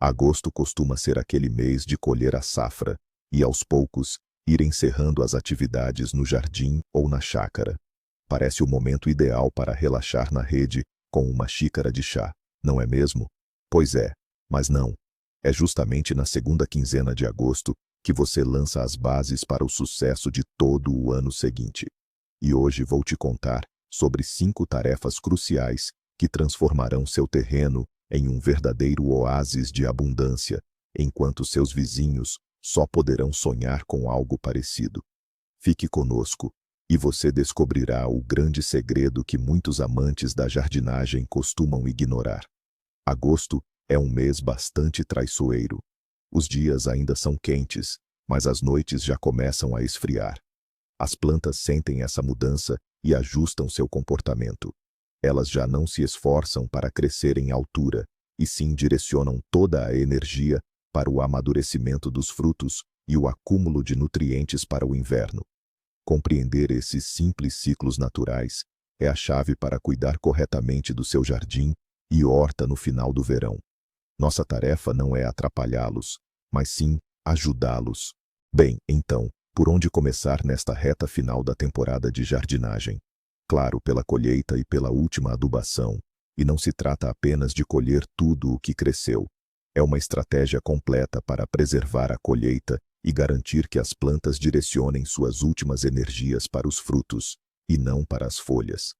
Agosto costuma ser aquele mês de colher a safra e, aos poucos, ir encerrando as atividades no jardim ou na chácara. Parece o momento ideal para relaxar na rede com uma xícara de chá, não é mesmo? Pois é, mas não. É justamente na segunda quinzena de agosto que você lança as bases para o sucesso de todo o ano seguinte. E hoje vou te contar sobre 5 tarefas cruciais que transformarão seu terreno em um verdadeiro oásis de abundância, enquanto seus vizinhos só poderão sonhar com algo parecido. Fique conosco e você descobrirá o grande segredo que muitos amantes da jardinagem costumam ignorar. Agosto é um mês bastante traiçoeiro. Os dias ainda são quentes, mas as noites já começam a esfriar. As plantas sentem essa mudança e ajustam seu comportamento. Elas já não se esforçam para crescer em altura, e sim direcionam toda a energia para o amadurecimento dos frutos e o acúmulo de nutrientes para o inverno. Compreender esses simples ciclos naturais é a chave para cuidar corretamente do seu jardim e horta no final do verão. Nossa tarefa não é atrapalhá-los, mas sim ajudá-los. Bem, então, por onde começar nesta reta final da temporada de jardinagem? Claro, pela colheita e pela última adubação. E não se trata apenas de colher tudo o que cresceu. É uma estratégia completa para preservar a colheita e garantir que as plantas direcionem suas últimas energias para os frutos, e não para as folhas.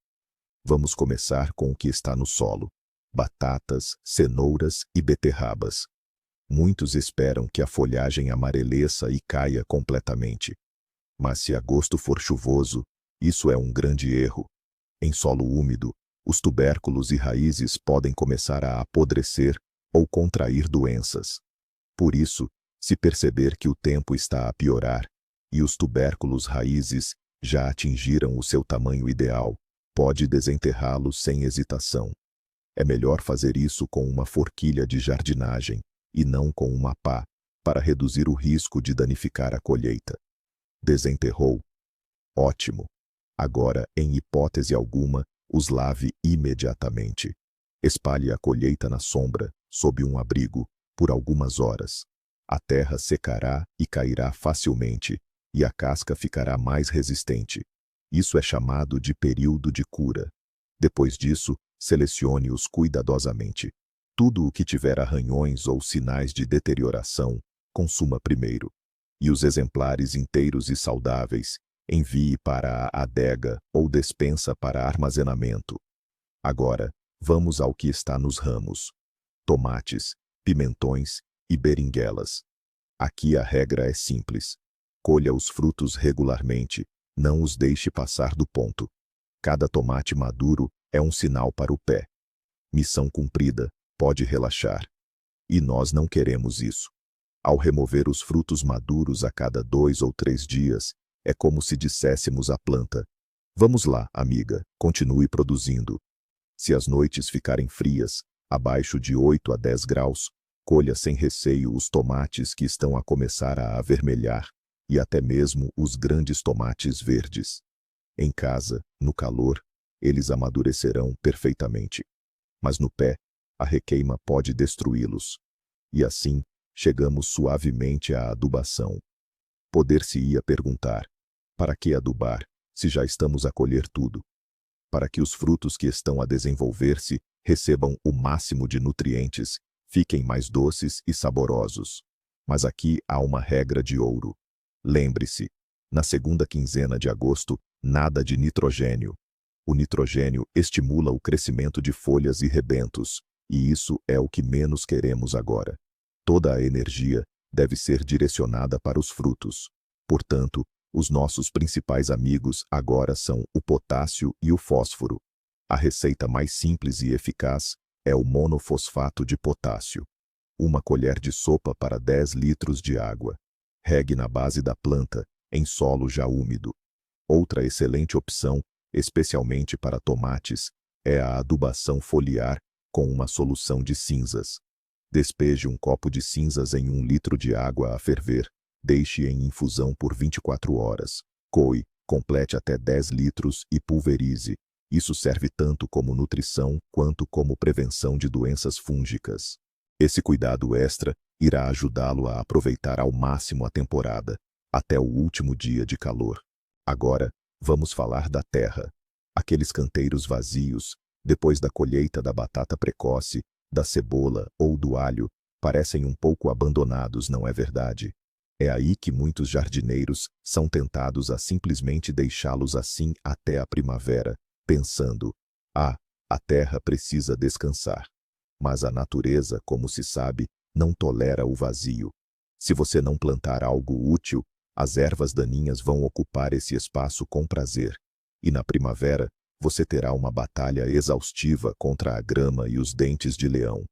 Vamos começar com o que está no solo: batatas, cenouras e beterrabas. Muitos esperam que a folhagem amareleça e caia completamente. Mas se agosto for chuvoso, isso é um grande erro. Em solo úmido, os tubérculos e raízes podem começar a apodrecer ou contrair doenças. Por isso, se perceber que o tempo está a piorar e os tubérculos raízes já atingiram o seu tamanho ideal, pode desenterrá-los sem hesitação. É melhor fazer isso com uma forquilha de jardinagem e não com uma pá, para reduzir o risco de danificar a colheita. Desenterrou? Ótimo! Agora, em hipótese alguma, os lave imediatamente. Espalhe a colheita na sombra, sob um abrigo, por algumas horas. A terra secará e cairá facilmente, e a casca ficará mais resistente. Isso é chamado de período de cura. Depois disso, selecione-os cuidadosamente. Tudo o que tiver arranhões ou sinais de deterioração, consuma primeiro. E os exemplares inteiros e saudáveis, envie para a adega ou despensa para armazenamento. Agora, vamos ao que está nos ramos: tomates, pimentões e beringuelas. Aqui a regra é simples. Colha os frutos regularmente, não os deixe passar do ponto. Cada tomate maduro é um sinal para o pé. Missão cumprida, pode relaxar. E nós não queremos isso. Ao remover os frutos maduros a cada 2 ou 3 dias, é como se disséssemos à planta: vamos lá, amiga, continue produzindo. Se as noites ficarem frias, abaixo de 8 a 10 graus, colha sem receio os tomates que estão a começar a avermelhar, e até mesmo os grandes tomates verdes. Em casa, no calor, eles amadurecerão perfeitamente. Mas no pé, a requeima pode destruí-los. E assim, chegamos suavemente à adubação. Poder-se-ia perguntar: para que adubar, se já estamos a colher tudo? Para que os frutos que estão a desenvolver-se recebam o máximo de nutrientes, fiquem mais doces e saborosos. Mas aqui há uma regra de ouro. Lembre-se, na segunda quinzena de agosto, nada de nitrogênio. O nitrogênio estimula o crescimento de folhas e rebentos, e isso é o que menos queremos agora. Toda a energia deve ser direcionada para os frutos. Portanto, os nossos principais amigos agora são o potássio e o fósforo. A receita mais simples e eficaz é o monofosfato de potássio. 1 colher de sopa para 10 litros de água. Regue na base da planta, em solo já úmido. Outra excelente opção, especialmente para tomates, é a adubação foliar com uma solução de cinzas. Despeje 1 copo de cinzas em 1 litro de água a ferver. Deixe em infusão por 24 horas. Coe, complete até 10 litros e pulverize. Isso serve tanto como nutrição quanto como prevenção de doenças fúngicas. Esse cuidado extra irá ajudá-lo a aproveitar ao máximo a temporada, até o último dia de calor. Agora, vamos falar da terra. Aqueles canteiros vazios, depois da colheita da batata precoce, da cebola ou do alho, parecem um pouco abandonados, não é verdade? É aí que muitos jardineiros são tentados a simplesmente deixá-los assim até a primavera, pensando: ah, a terra precisa descansar. Mas a natureza, como se sabe, não tolera o vazio. Se você não plantar algo útil, as ervas daninhas vão ocupar esse espaço com prazer. E na primavera, você terá uma batalha exaustiva contra a grama e os dentes de leão.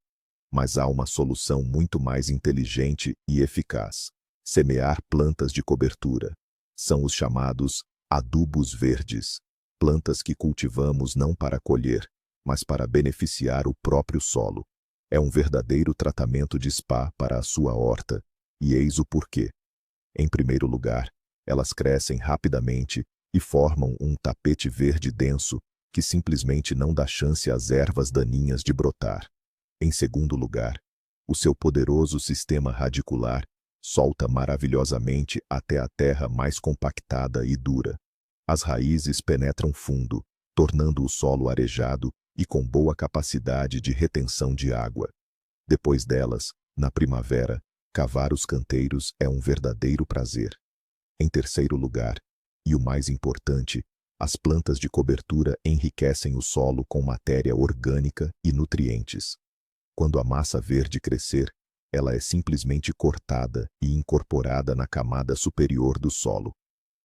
Mas há uma solução muito mais inteligente e eficaz: semear plantas de cobertura. São os chamados adubos verdes, plantas que cultivamos não para colher, mas para beneficiar o próprio solo. É um verdadeiro tratamento de spa para a sua horta, e eis o porquê. Em primeiro lugar, elas crescem rapidamente e formam um tapete verde denso que simplesmente não dá chance às ervas daninhas de brotar. Em segundo lugar, o seu poderoso sistema radicular solta maravilhosamente até a terra mais compactada e dura. As raízes penetram fundo, tornando o solo arejado e com boa capacidade de retenção de água. Depois delas, na primavera, cavar os canteiros é um verdadeiro prazer. Em terceiro lugar, e o mais importante, as plantas de cobertura enriquecem o solo com matéria orgânica e nutrientes. Quando a massa verde crescer, ela é simplesmente cortada e incorporada na camada superior do solo.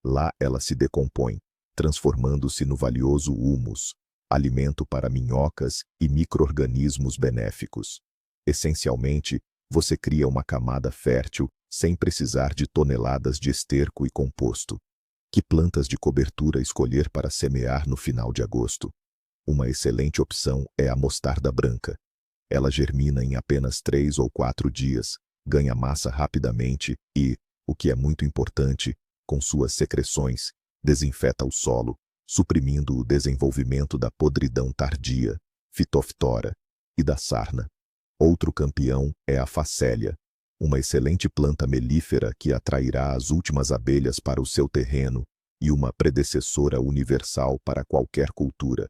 Lá ela se decompõe, transformando-se no valioso humus, alimento para minhocas e micro-organismos benéficos. Essencialmente, você cria uma camada fértil sem precisar de toneladas de esterco e composto. Que plantas de cobertura escolher para semear no final de agosto? Uma excelente opção é a mostarda branca. Ela germina em apenas 3 ou 4 dias, ganha massa rapidamente e, o que é muito importante, com suas secreções, desinfeta o solo, suprimindo o desenvolvimento da podridão tardia, fitoftora, e da sarna. Outro campeão é a facélia, uma excelente planta melífera que atrairá as últimas abelhas para o seu terreno e uma predecessora universal para qualquer cultura.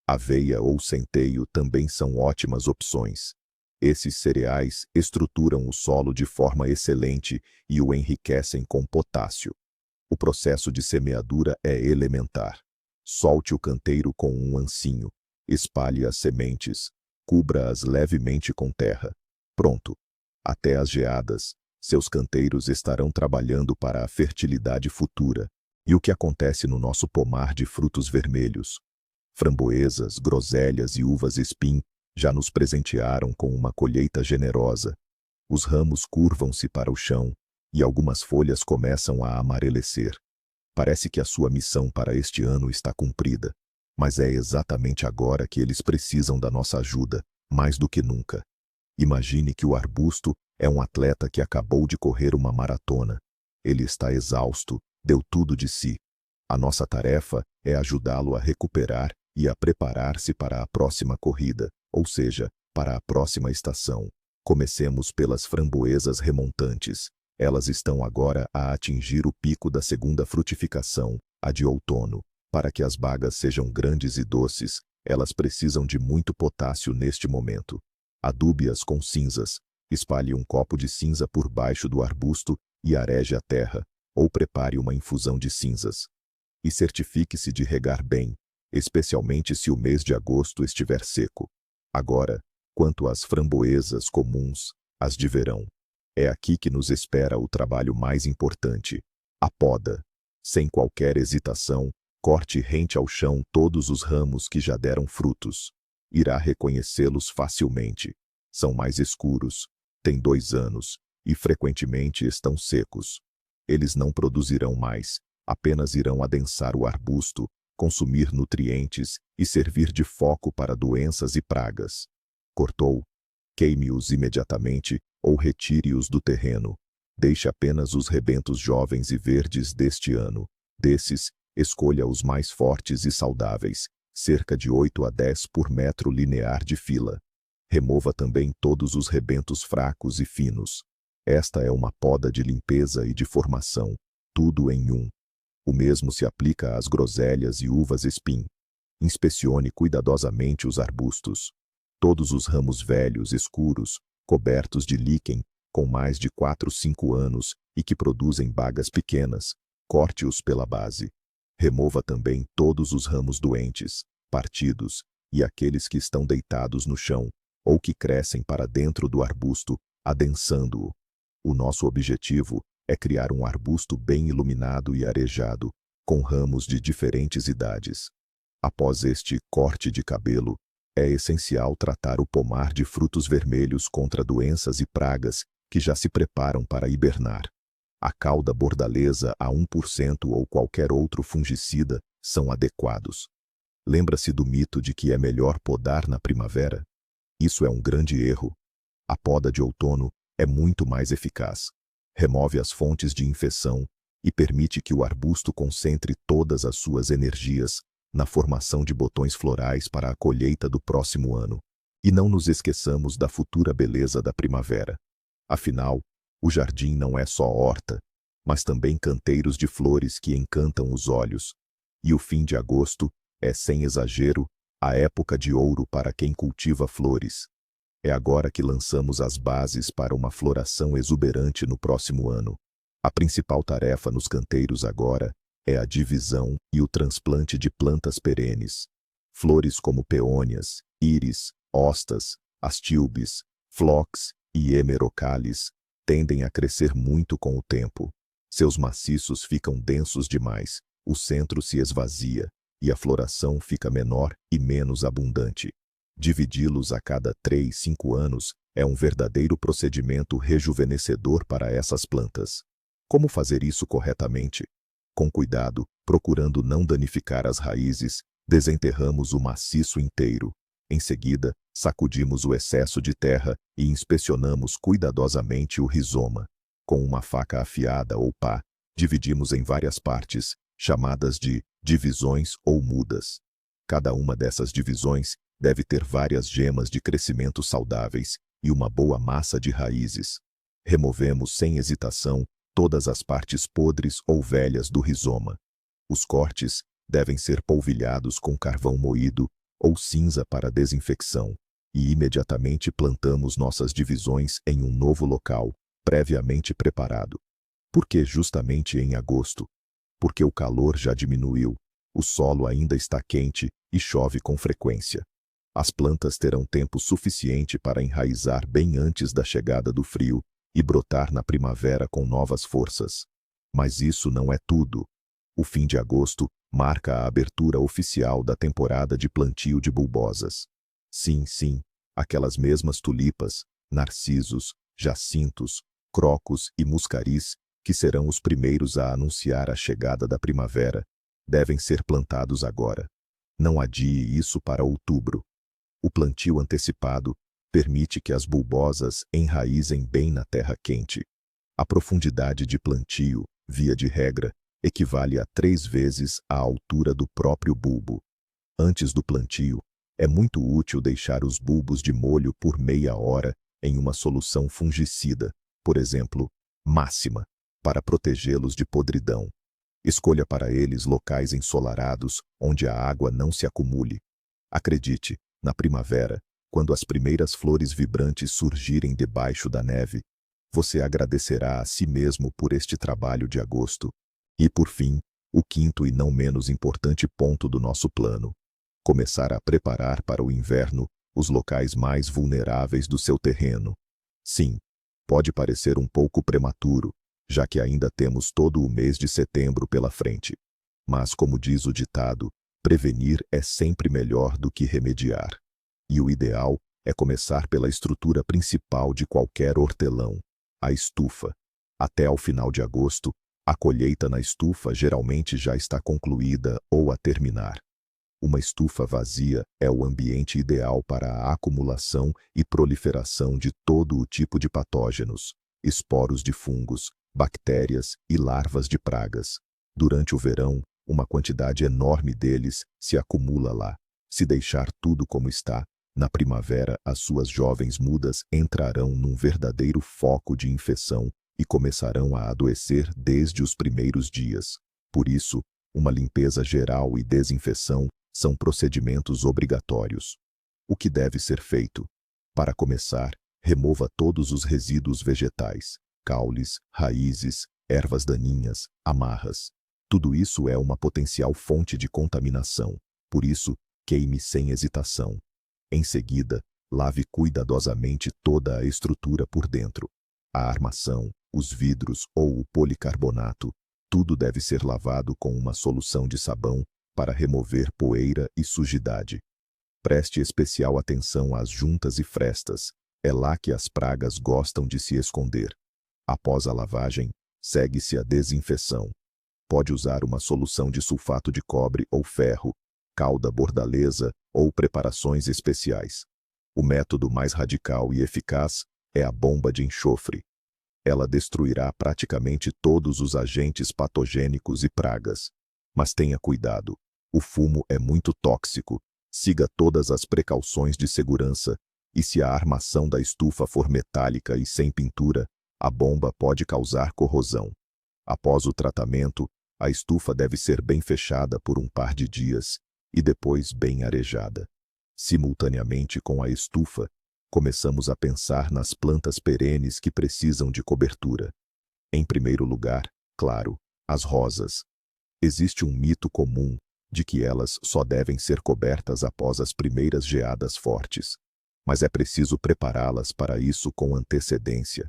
Aveia ou centeio também são ótimas opções. Esses cereais estruturam o solo de forma excelente e o enriquecem com potássio. O processo de semeadura é elementar. Solte o canteiro com um ancinho, espalhe as sementes, cubra-as levemente com terra. Pronto. Até as geadas, seus canteiros estarão trabalhando para a fertilidade futura. E o que acontece no nosso pomar de frutos vermelhos? Framboesas, groselhas e uvas espim já nos presentearam com uma colheita generosa. Os ramos curvam-se para o chão e algumas folhas começam a amarelecer. Parece que a sua missão para este ano está cumprida, mas é exatamente agora que eles precisam da nossa ajuda, mais do que nunca. Imagine que o arbusto é um atleta que acabou de correr uma maratona. Ele está exausto, deu tudo de si. A nossa tarefa é ajudá-lo a recuperar e a preparar-se para a próxima corrida, ou seja, para a próxima estação. Comecemos pelas framboesas remontantes. Elas estão agora a atingir o pico da segunda frutificação, a de outono. Para que as bagas sejam grandes e doces, elas precisam de muito potássio neste momento. Adube-as com cinzas. Espalhe um copo de cinza por baixo do arbusto e areje a terra, ou prepare uma infusão de cinzas. E certifique-se de regar bem, especialmente se o mês de agosto estiver seco. Agora, quanto às framboesas comuns, as de verão. É aqui que nos espera o trabalho mais importante, a poda. Sem qualquer hesitação, corte rente ao chão todos os ramos que já deram frutos. Irá reconhecê-los facilmente. São mais escuros, têm 2 anos e frequentemente estão secos. Eles não produzirão mais, apenas irão adensar o arbusto, consumir nutrientes e servir de foco para doenças e pragas. Cortou? Queime-os imediatamente ou retire-os do terreno. Deixe apenas os rebentos jovens e verdes deste ano. Desses, escolha os mais fortes e saudáveis, cerca de 8 a 10 por metro linear de fila. Remova também todos os rebentos fracos e finos. Esta é uma poda de limpeza e de formação, tudo em um. O mesmo se aplica às groselhas e uvas espim. Inspecione cuidadosamente os arbustos. Todos os ramos velhos, escuros, cobertos de líquen, com mais de 4, 5 anos e que produzem bagas pequenas, corte-os pela base. Remova também todos os ramos doentes, partidos, e aqueles que estão deitados no chão, ou que crescem para dentro do arbusto, adensando-o. O nosso objetivo é criar um arbusto bem iluminado e arejado, com ramos de diferentes idades. Após este corte de cabelo, é essencial tratar o pomar de frutos vermelhos contra doenças e pragas que já se preparam para hibernar. A cauda bordaleza a 1% ou qualquer outro fungicida são adequados. Lembra-se do mito de que é melhor podar na primavera? Isso é um grande erro. A poda de outono é muito mais eficaz. Remove as fontes de infecção e permite que o arbusto concentre todas as suas energias na formação de botões florais para a colheita do próximo ano. E não nos esqueçamos da futura beleza da primavera. Afinal, o jardim não é só horta, mas também canteiros de flores que encantam os olhos. E o fim de agosto é, sem exagero, a época de ouro para quem cultiva flores. É agora que lançamos as bases para uma floração exuberante no próximo ano. A principal tarefa nos canteiros agora é a divisão e o transplante de plantas perenes. Flores como peônias, íris, hostas, astílbes, phlox e hemerocallis tendem a crescer muito com o tempo. Seus maciços ficam densos demais, o centro se esvazia e a floração fica menor e menos abundante. Dividi-los a cada 3, 5 anos é um verdadeiro procedimento rejuvenescedor para essas plantas. Como fazer isso corretamente? Com cuidado, procurando não danificar as raízes, desenterramos o maciço inteiro. Em seguida, sacudimos o excesso de terra e inspecionamos cuidadosamente o rizoma. Com uma faca afiada ou pá, dividimos em várias partes, chamadas de divisões ou mudas. Cada uma dessas divisões deve ter várias gemas de crescimento saudáveis e uma boa massa de raízes. Removemos sem hesitação todas as partes podres ou velhas do rizoma. Os cortes devem ser polvilhados com carvão moído ou cinza para desinfecção, e imediatamente plantamos nossas divisões em um novo local, previamente preparado. Por que justamente em agosto? Porque o calor já diminuiu, o solo ainda está quente e chove com frequência. As plantas terão tempo suficiente para enraizar bem antes da chegada do frio e brotar na primavera com novas forças. Mas isso não é tudo. O fim de agosto marca a abertura oficial da temporada de plantio de bulbosas. Sim, aquelas mesmas tulipas, narcisos, jacintos, crocus e muscaris, que serão os primeiros a anunciar a chegada da primavera, devem ser plantados agora. Não adie isso para outubro. O plantio antecipado permite que as bulbosas enraizem bem na terra quente. A profundidade de plantio, via de regra, equivale a 3 vezes a altura do próprio bulbo. Antes do plantio, é muito útil deixar os bulbos de molho por meia hora em uma solução fungicida, por exemplo, máxima, para protegê-los de podridão. Escolha para eles locais ensolarados onde a água não se acumule. Acredite, na primavera, quando as primeiras flores vibrantes surgirem debaixo da neve, você agradecerá a si mesmo por este trabalho de agosto. E por fim, o quinto e não menos importante ponto do nosso plano: começar a preparar para o inverno os locais mais vulneráveis do seu terreno. Sim, pode parecer um pouco prematuro, já que ainda temos todo o mês de setembro pela frente. Mas, como diz o ditado, prevenir é sempre melhor do que remediar. E o ideal é começar pela estrutura principal de qualquer hortelão, a estufa. Até ao final de agosto, a colheita na estufa geralmente já está concluída ou a terminar. Uma estufa vazia é o ambiente ideal para a acumulação e proliferação de todo o tipo de patógenos, esporos de fungos, bactérias e larvas de pragas. Durante o verão, uma quantidade enorme deles se acumula lá. Se deixar tudo como está, Na primavera, as suas jovens mudas entrarão num verdadeiro foco de infecção e começarão a adoecer desde os primeiros dias. Por isso, uma limpeza geral e desinfecção são procedimentos obrigatórios. O que deve ser feito? Para começar, remova todos os resíduos vegetais, caules, raízes, ervas daninhas, amarras. Tudo isso é uma potencial fonte de contaminação. Por isso, queime sem hesitação. Em seguida, lave cuidadosamente toda a estrutura por dentro. A armação, os vidros ou o policarbonato, tudo deve ser lavado com uma solução de sabão para remover poeira e sujidade. Preste especial atenção às juntas e frestas. É lá que as pragas gostam de se esconder. Após a lavagem, segue-se a desinfecção. Pode usar uma solução de sulfato de cobre ou ferro, calda bordaleza ou preparações especiais. O método mais radical e eficaz é a bomba de enxofre. Ela destruirá praticamente todos os agentes patogênicos e pragas. Mas tenha cuidado, o fumo é muito tóxico. Siga todas as precauções de segurança, e se a armação da estufa for metálica e sem pintura, a bomba pode causar corrosão. Após o tratamento, a estufa deve ser bem fechada por um par de dias e depois bem arejada. Simultaneamente com a estufa, começamos a pensar nas plantas perenes que precisam de cobertura. Em primeiro lugar, claro, as rosas. Existe um mito comum de que elas só devem ser cobertas após as primeiras geadas fortes. Mas é preciso prepará-las para isso com antecedência.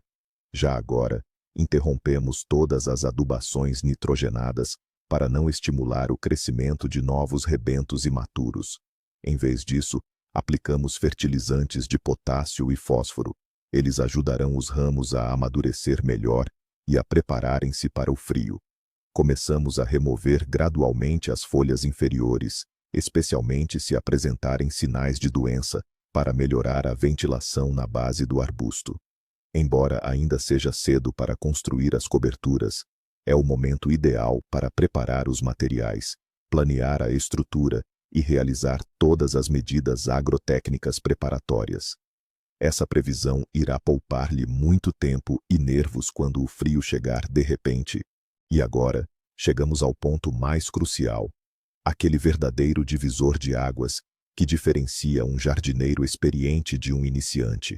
Já agora, interrompemos todas as adubações nitrogenadas para não estimular o crescimento de novos rebentos imaturos. Em vez disso, aplicamos fertilizantes de potássio e fósforo. Eles ajudarão os ramos a amadurecer melhor e a prepararem-se para o frio. Começamos a remover gradualmente as folhas inferiores, especialmente se apresentarem sinais de doença, para melhorar a ventilação na base do arbusto. Embora ainda seja cedo para construir as coberturas, é o momento ideal para preparar os materiais, planear a estrutura e realizar todas as medidas agrotécnicas preparatórias. Essa previsão irá poupar-lhe muito tempo e nervos quando o frio chegar de repente. E agora, chegamos ao ponto mais crucial, aquele verdadeiro divisor de águas que diferencia um jardineiro experiente de um iniciante.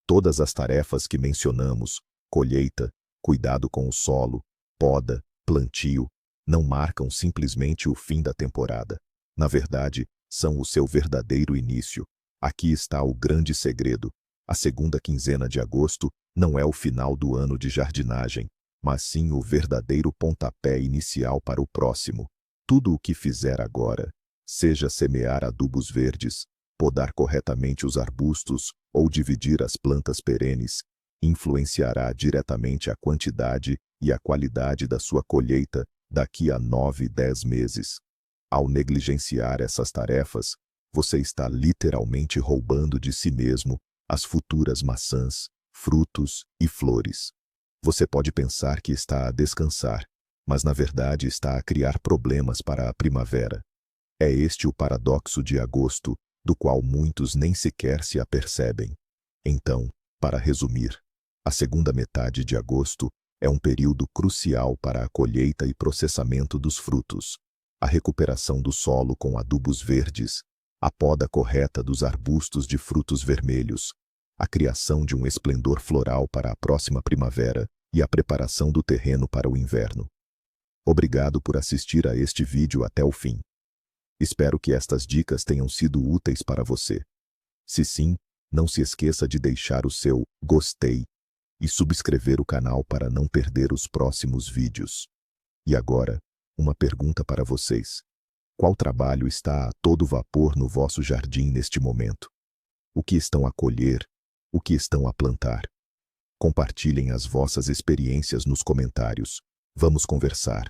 Todas as tarefas que mencionamos, colheita, cuidado com o solo, poda, plantio, não marcam simplesmente o fim da temporada. Na verdade, são o seu verdadeiro início. Aqui está o grande segredo. A segunda quinzena de agosto não é o final do ano de jardinagem, mas sim o verdadeiro pontapé inicial para o próximo. Tudo o que fizer agora, seja semear adubos verdes, podar corretamente os arbustos ou dividir as plantas perenes, influenciará diretamente a quantidade e a qualidade da sua colheita daqui a 9, 10 meses. Ao negligenciar essas tarefas, você está literalmente roubando de si mesmo as futuras maçãs, frutos e flores. Você pode pensar que está a descansar, mas na verdade está a criar problemas para a primavera. É este o paradoxo de agosto, do qual muitos nem sequer se apercebem. Então, para resumir, a segunda metade de agosto é um período crucial para a colheita e processamento dos frutos, a recuperação do solo com adubos verdes, a poda correta dos arbustos de frutos vermelhos, a criação de um esplendor floral para a próxima primavera e a preparação do terreno para o inverno. Obrigado por assistir a este vídeo até o fim. Espero que estas dicas tenham sido úteis para você. Se sim, não se esqueça de deixar o seu gostei e subscrever o canal para não perder os próximos vídeos. E agora, uma pergunta para vocês. Qual trabalho está a todo vapor no vosso jardim neste momento? O que estão a colher? O que estão a plantar? Compartilhem as vossas experiências nos comentários. Vamos conversar.